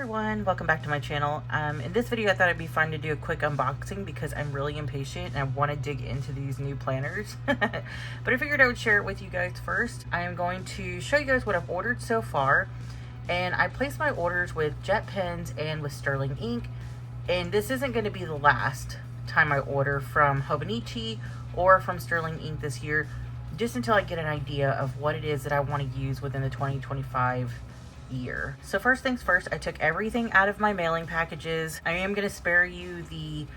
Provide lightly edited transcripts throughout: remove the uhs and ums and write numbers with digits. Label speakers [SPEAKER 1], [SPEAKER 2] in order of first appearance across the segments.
[SPEAKER 1] everyone, welcome back to my channel. In this video I thought it'd be fun to do a quick unboxing because I'm really impatient and I want to dig into these new planners. But I figured I would share it with you guys first. I am going to show you guys what I've ordered so far, and I placed my orders with Jetpens and with Sterling ink, and this isn't going to be the last time I order from Hobonichi or from Sterling ink this year, just until I get an idea of what it is that I want to use within the 2025 year. So first things first, I took everything out of my mailing packages. I am going to spare you the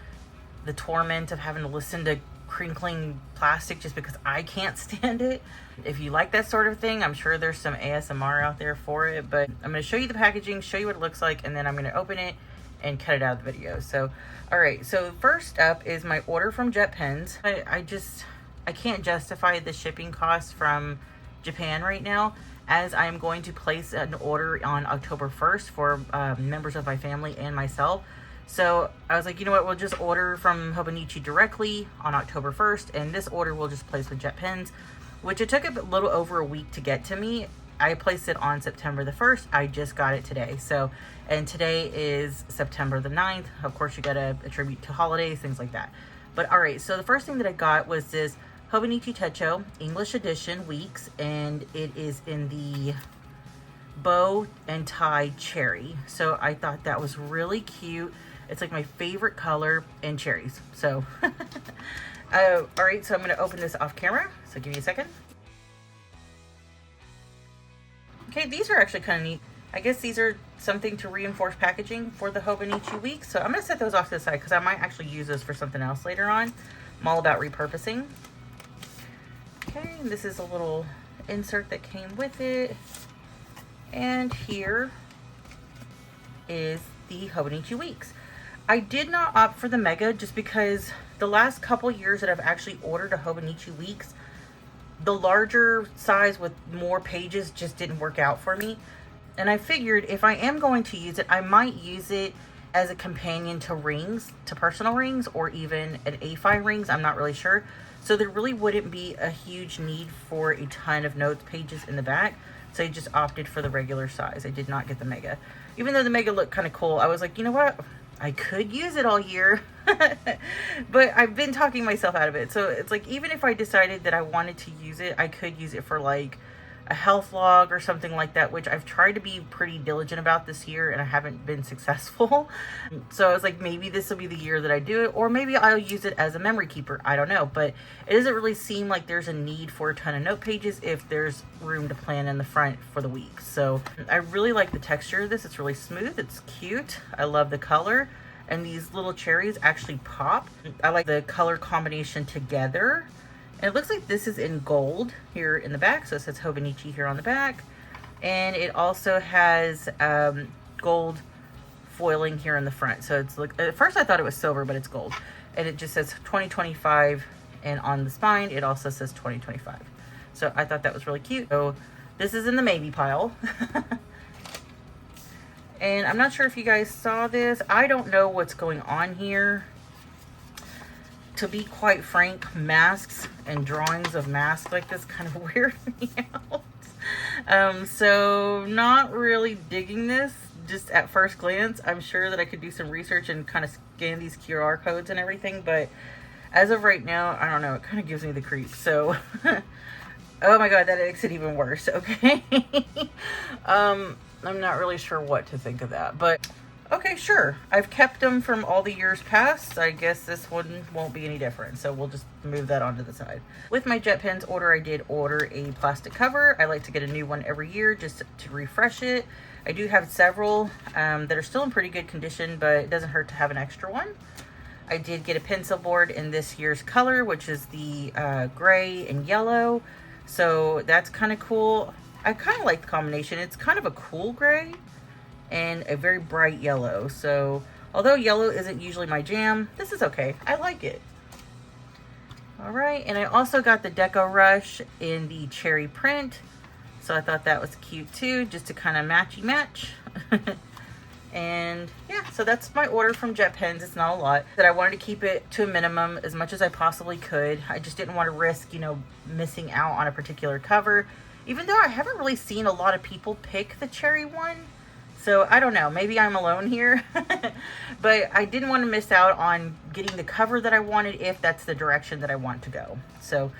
[SPEAKER 1] torment of having to listen to crinkling plastic just because I can't stand it. If you like that sort of thing, I'm sure there's some ASMR out there for it, but I'm going to show you the packaging, show you what it looks like, and then I'm going to open it and cut it out of the video. So all right, so first up is my order from Jetpens. I can't justify the shipping costs from Japan right now, as I am going to place an order on October 1st for members of my family and myself. So I was like, you know what, we'll just order from Hobonichi directly on October 1st, and this order we'll just place with Jetpens, which it took a little over a week to get to me. I placed it on September the 1st. I just got it today. So, and today is September the 9th. Of course, you gotta attribute to holidays, things like that. But all right, so the first thing that I got was this Hobonichi Techo English Edition Weeks, and it is in the bow and tie cherry. So I thought that was really cute. It's like my favorite color, and cherries. So all right, so I'm going to open this off camera, so give me a second. Okay, these are actually kind of neat. I guess these are something to reinforce packaging for the Hobonichi Weeks. So I'm going to set those off to the side because I might actually use those for something else later on. I'm all about repurposing. Okay, this is a little insert that came with it. And here is the Hobonichi Weeks. I did not opt for the Mega just because the last couple years that I've actually ordered a Hobonichi Weeks, the larger size with more pages just didn't work out for me. And I figured if I am going to use it, I might use it as a companion to rings, to personal rings, or even an A5 rings. I'm not really sure. So there really wouldn't be a huge need for a ton of notes pages in the back. So I just opted for the regular size. I did not get the Mega. Even though the Mega looked kind of cool, I was like, you know what? I could use it all year. But I've been talking myself out of it. So it's like, even if I decided that I wanted to use it, I could use it for like a health log or something like that, which I've tried to be pretty diligent about this year and I haven't been successful. So I was like, maybe this will be the year that I do it, or maybe I'll use it as a memory keeper. I don't know, but it doesn't really seem like there's a need for a ton of note pages if there's room to plan in the front for the week. So I really like the texture of this. It's really smooth. It's cute. I love the color. And these little cherries actually pop. I like the color combination together. And it looks like this is in gold here in the back. So it says Hobonichi here on the back. And it also has gold foiling here in the front. So it's like, at first I thought it was silver, but it's gold. And it just says 2025. And on the spine, it also says 2025. So I thought that was really cute. So this is in the maybe pile. And I'm not sure if you guys saw this. I don't know what's going on here. To be quite frank, masks and drawings of masks like this kind of weird me out. So not really digging this just at first glance. I'm sure that I could do some research and kind of scan these QR codes and everything, but as of right now, I don't know, it kind of gives me the creeps. So oh my god, that makes it even worse. Okay. I'm not really sure what to think of that, but okay, sure. I've kept them from all the years past. I guess this one won't be any different. So we'll just move that onto the side. With my Jetpens order, I did order a plastic cover. I like to get a new one every year just to refresh it. I do have several that are still in pretty good condition, but it doesn't hurt to have an extra one. I did get a pencil board in this year's color, which is the gray and yellow. So that's kind of cool. I kind of like the combination. It's kind of a cool gray and a very bright yellow. So although yellow isn't usually my jam, this is okay. I like it. All right, and I also got the Deco Rush in the cherry print. So I thought that was cute too, just to kind of matchy match. And yeah, so that's my order from Jetpens. It's not a lot. That I wanted to keep it to a minimum as much as I possibly could. I just didn't want to risk, you know, missing out on a particular cover. Even though I haven't really seen a lot of people pick the cherry one. So I don't know, maybe I'm alone here, but I didn't want to miss out on getting the cover that I wanted if that's the direction that I want to go. So,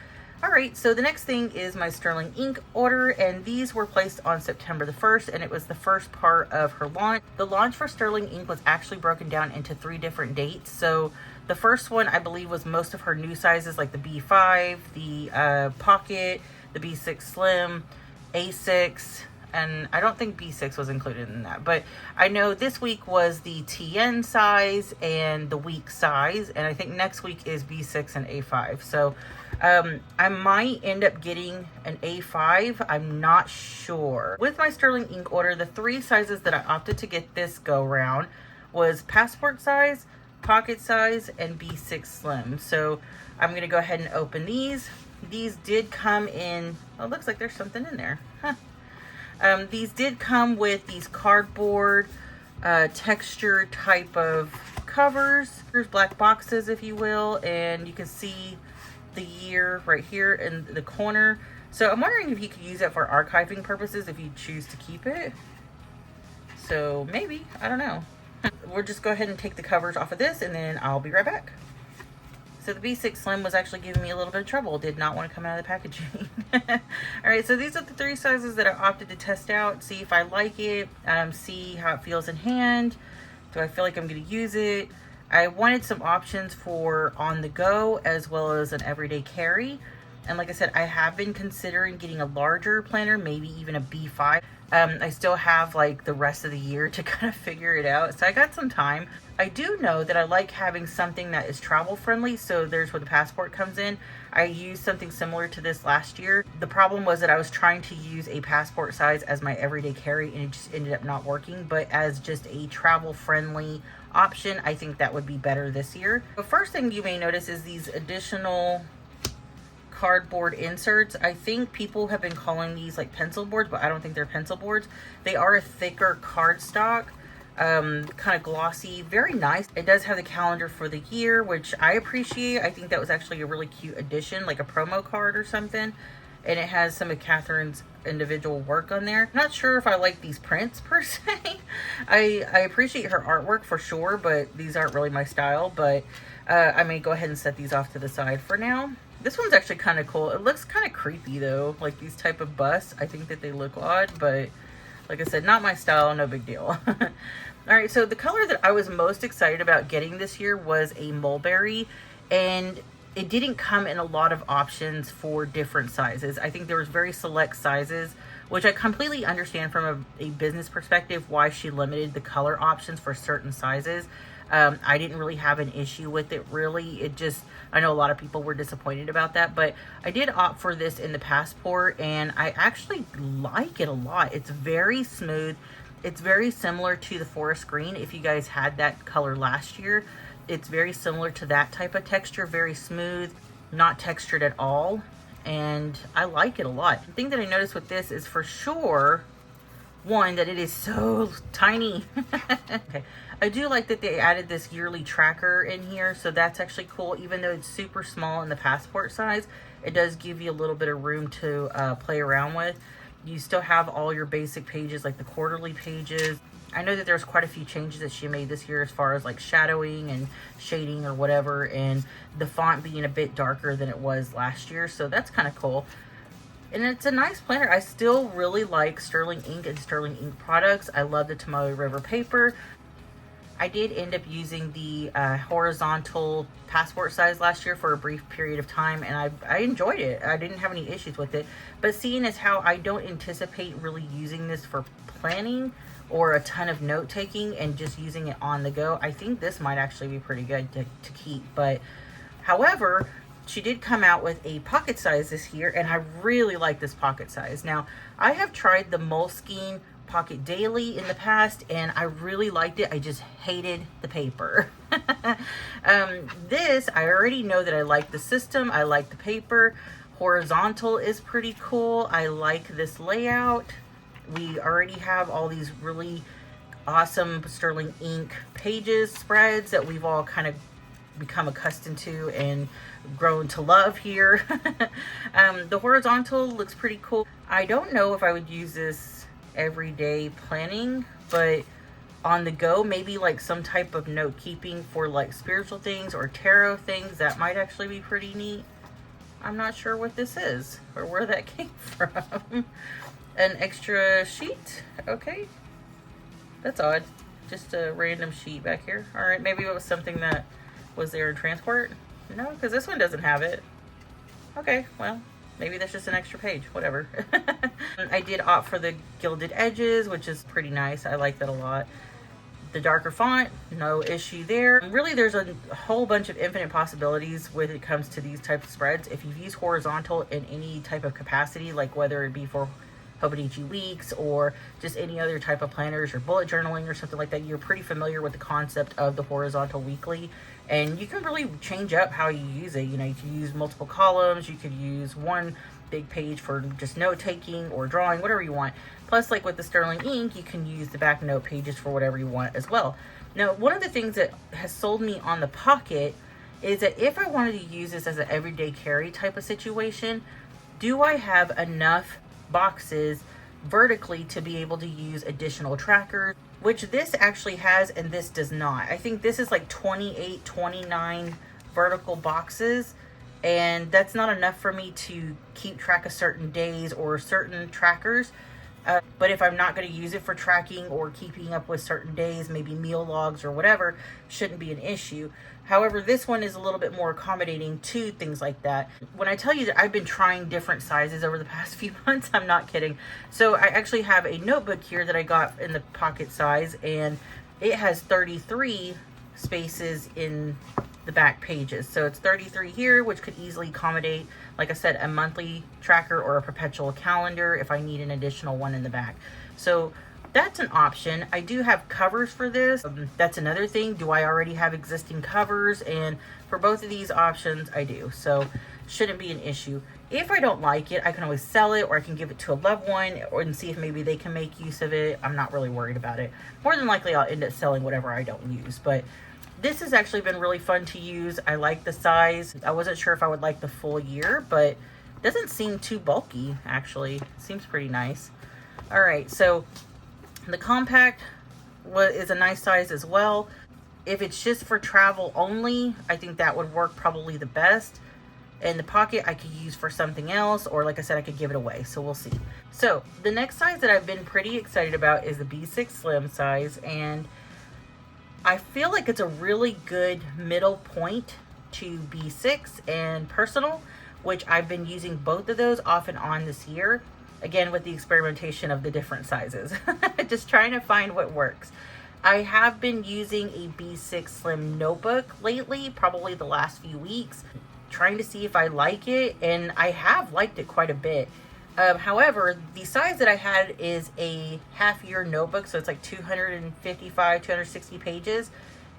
[SPEAKER 1] all right, so the next thing is my Sterling ink order, and these were placed on September the 1st, and it was the first part of her launch. The launch for Sterling ink was actually broken down into 3 different dates. So the first one, I believe, was most of her new sizes, like the B5, the Pocket, the B6 Slim, A6, and I don't think B6 was included in that, but I know this week was the TN size and the week size, and I think next week is B6 and A5. So I might end up getting an A5. I'm not sure. With my Sterling ink order, the 3 sizes that I opted to get this go round was passport size, pocket size, and B6 Slim. So I'm going to go ahead and open these. These did come in, oh, it looks like there's something in there. Huh. These did come with these cardboard texture type of covers. There's black boxes, if you will, and you can see the year right here in the corner. So I'm wondering if you could use it for archiving purposes if you choose to keep it. So maybe, I don't know. We'll just go ahead and take the covers off of this, and then I'll be right back. So the B6 Slim was actually giving me a little bit of trouble. Did not want to come out of the packaging. All right, so these are the 3 sizes that I opted to test out, see if I like it, see how it feels in hand. Do I feel like I'm going to use it? I wanted some options for on the go as well as an everyday carry. And like I said, I have been considering getting a larger planner, maybe even a B5. I still have like the rest of the year to kind of figure it out. So I got some time. I do know that I like having something that is travel friendly. So there's where the passport comes in. I used something similar to this last year. The problem was that I was trying to use a passport size as my everyday carry, and it just ended up not working. But as just a travel friendly option, I think that would be better this year. The first thing you may notice is these additional cardboard inserts. I think people have been calling these like pencil boards, but I don't think they're pencil boards. They are a thicker cardstock, kind of glossy, very nice. It does have the calendar for the year, which I appreciate. I think that was actually a really cute addition, like a promo card or something. And it has some of Catherine's individual work on there. Not sure if I like these prints per se. I appreciate her artwork for sure, but these aren't really my style. But I may go ahead and set these off to the side for now. This one's actually kind of cool. It looks kind of creepy though, like these type of busts. I think that they look odd, but like I said, not my style, no big deal. All right, so the color that I was most excited about getting this year was a mulberry, and it didn't come in a lot of options for different sizes. I think there was very select sizes, which I completely understand from a business perspective why she limited the color options for certain sizes. I didn't really have an issue with it, really. It just, I know a lot of people were disappointed about that, but I did opt for this in the passport, and I actually like it a lot. It's very smooth. It's very similar to the forest green. If you guys had that color last year, it's very similar to that type of texture, very smooth, not textured at all, and I like it a lot. The thing that I noticed with this is for sure, one, that it is so tiny. Okay, I do like that they added this yearly tracker in here, so that's actually cool. Even though it's super small in the passport size, it does give you a little bit of room to play around with. You still have all your basic pages, like the quarterly pages. I know that there's quite a few changes that she made this year as far as like shadowing and shading or whatever, and the font being a bit darker than it was last year, so that's kind of cool. And it's a nice planner. I still really like Sterling ink and Sterling ink products. I love the Tomoe River paper. I did end up using the horizontal passport size last year for a brief period of time, and I enjoyed it. I didn't have any issues with it. But seeing as how I don't anticipate really using this for planning or a ton of note taking and just using it on the go, I think this might actually be pretty good to keep. But however, she did come out with a pocket size this year, and I really like this pocket size. Now, I have tried the Moleskine Pocket Daily in the past, and I really liked it. I just hated the paper. This, I already know that I like the system. I like the paper. Horizontal is pretty cool. I like this layout. We already have all these really awesome Sterling ink pages, spreads that we've all kind of become accustomed to and grown to love here. The horizontal looks pretty cool. I don't know if I would use this everyday planning but on the go, maybe like some type of note keeping for like spiritual things or tarot things, that might actually be pretty neat. I'm not sure what this is or where that came from. An extra sheet. Okay, that's odd. Just a random sheet back here. All right, maybe it was something that was there in transport. No, because this one doesn't have it. Okay, well, maybe that's just an extra page, whatever. I did opt for the gilded edges, which is pretty nice. I like that a lot. The darker font, no issue there. Really, there's a whole bunch of infinite possibilities when it comes to these types of spreads. If you've used horizontal in any type of capacity, like whether it be for Hobonichi weeks or just any other type of planners or bullet journaling or something like that, you're pretty familiar with the concept of the horizontal weekly, and you can really change up how you use it. You know, you can use multiple columns, you could use one big page for just note taking or drawing, whatever you want. Plus, like with the Sterling ink, you can use the back note pages for whatever you want as well. Now, one of the things that has sold me on the Pocket is that if I wanted to use this as an everyday carry type of situation, do I have enough boxes vertically to be able to use additional trackers, which this actually has and this does not. I think this is like 28, 29 vertical boxes, and that's not enough for me to keep track of certain days or certain trackers. But if I'm not going to use it for tracking or keeping up with certain days, maybe meal logs or whatever, shouldn't be an issue. However, this one is a little bit more accommodating to things like that. When I tell you that I've been trying different sizes over the past few months, I'm not kidding. So I actually have a notebook here that I got in the Pocket size, and it has 33 spaces in the back pages. So it's 33 here, which could easily accommodate, like I said, a monthly tracker or a perpetual calendar if I need an additional one in the back. So that's an option. I do have covers for this. That's another thing. Do I already have existing covers? And for both of these options, I do. So shouldn't be an issue. If I don't like it, I can always sell it, or I can give it to a loved one and see if maybe they can make use of it. I'm not really worried about it. More than likely, I'll end up selling whatever I don't use. But this has actually been really fun to use. I like the size. I wasn't sure if I would like the full year, but it doesn't seem too bulky, actually. It seems pretty nice. All right, so the compact is a nice size as well. If it's just for travel only, I think that would work probably the best. And the Pocket I could use for something else, or like I said, I could give it away. So we'll see. So the next size that I've been pretty excited about is the B6 Slim size, and I feel like it's a really good middle point to B6 and Personal, which I've been using both of those off and on this year. Again, with the experimentation of the different sizes. Just trying to find what works. I have been using a B6 Slim notebook lately, probably the last few weeks, trying to see if I like it, and I have liked it quite a bit. However, the size that I had is a half-year notebook, so it's like 255, 260 pages.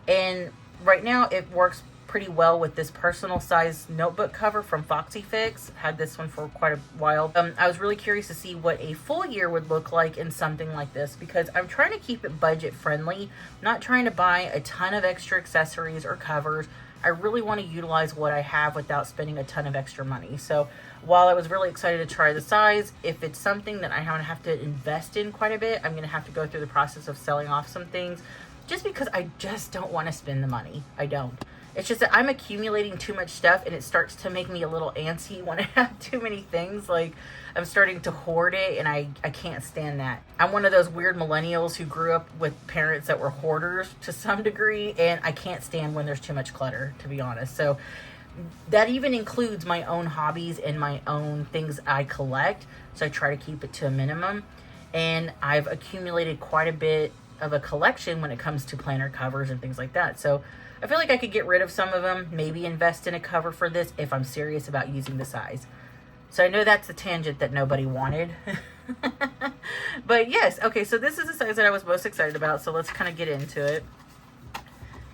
[SPEAKER 1] And right now it works pretty well with this personal size notebook cover from Foxy Fix. Had this one for quite a while. I was really curious to see what a full year would look like in something like this, because I'm trying to keep it budget friendly, not trying to buy a ton of extra accessories or covers. I really want to utilize what I have without spending a ton of extra money. So while I was really excited to try the size, if it's something that I have to invest in quite a bit, I'm going to have to go through the process of selling off some things, just because I just don't want to spend the money. I don't. It's just that I'm accumulating too much stuff, and it starts to make me a little antsy when I have too many things. Like, I'm starting to hoard it, and I can't stand that. I'm one of those weird millennials who grew up with parents that were hoarders to some degree, and I can't stand when there's too much clutter, to be honest. So that even includes my own hobbies and my own things I collect. So I try to keep it to a minimum. And I've accumulated quite a bit of a collection when it comes to planner covers and things like that. So I feel like I could get rid of some of them, maybe invest in a cover for this if I'm serious about using the size. So I know that's the tangent that nobody wanted. But yes, okay, so this is the size that I was most excited about. So let's kind of get into it.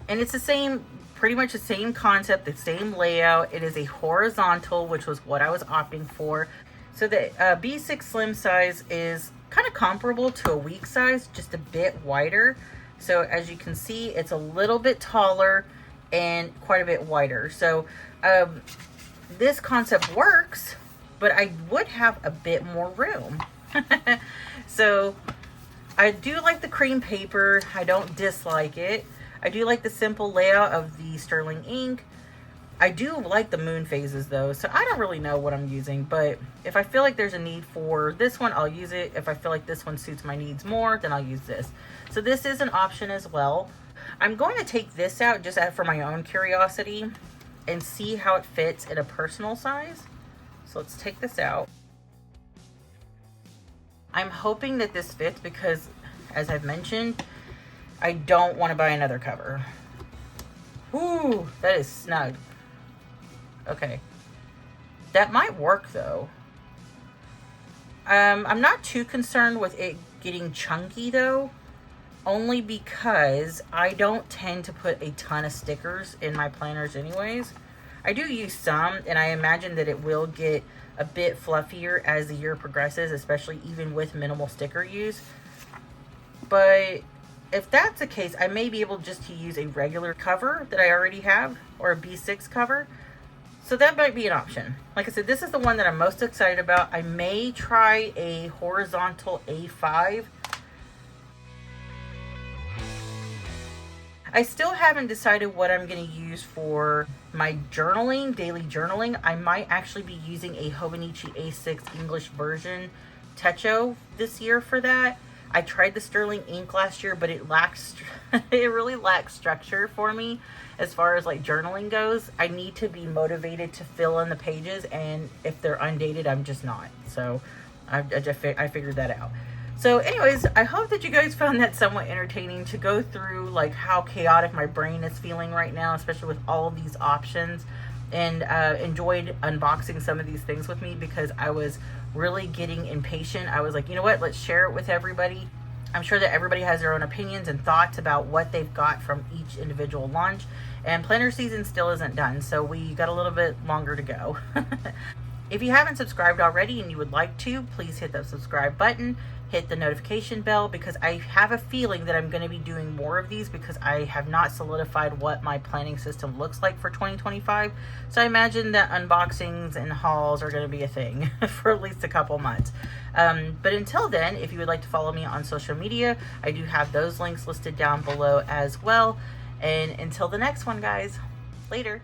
[SPEAKER 1] And it's the same, pretty much the same concept, the same layout. It is a horizontal, which was what I was opting for. So the B6 Slim size is kind of comparable to a week size, just a bit wider. So as you can see, it's a little bit taller and quite a bit wider. So this concept works, but I would have a bit more room. So I do like the cream paper. I don't dislike it. I do like the simple layout of the sterling ink. I do like the moon phases though, so I don't really know what I'm using, but if I feel like there's a need for this one, I'll use it. If I feel like this one suits my needs more, then I'll use this. So this is an option as well. I'm going to take this out just for my own curiosity and see how it fits in a personal size. So let's take this out. I'm hoping that this fits because, as I've mentioned, I don't want to buy another cover. Ooh, that is snug. Okay. That might work though. I'm not too concerned with it getting chunky though, only because I don't tend to put a ton of stickers in my planners anyways. I do use some, and I imagine that it will get a bit fluffier as the year progresses, especially even with minimal sticker use. But if that's the case, I may be able just to use a regular cover that I already have, or a B6 cover. So that might be an option. Like I said, this is the one that I'm most excited about. I may try a horizontal A5. I still haven't decided what I'm going to use for my journaling, daily journaling. I might actually be using a Hobonichi A6 English version Techo this year for that. I tried the sterling ink last year, but it really lacks structure for me as far as like journaling goes. I need to be motivated to fill in the pages, and if they're undated, I'm just not. So I figured that out. So anyways, I hope that you guys found that somewhat entertaining to go through like how chaotic my brain is feeling right now, especially with all of these options, and enjoyed unboxing some of these things with me because I was really getting impatient. I was like, you know what, let's share it with everybody. I'm sure that everybody has their own opinions and thoughts about what they've got from each individual launch, and planner season still isn't done, so we got a little bit longer to go. If you haven't subscribed already and you would like to, please hit that subscribe button, hit the notification bell, because I have a feeling that I'm going to be doing more of these because I have not solidified what my planning system looks like for 2025. So I imagine that unboxings and hauls are going to be a thing for at least a couple months. But until then, if you would like to follow me on social media, I do have those links listed down below as well. And until the next one, guys, later.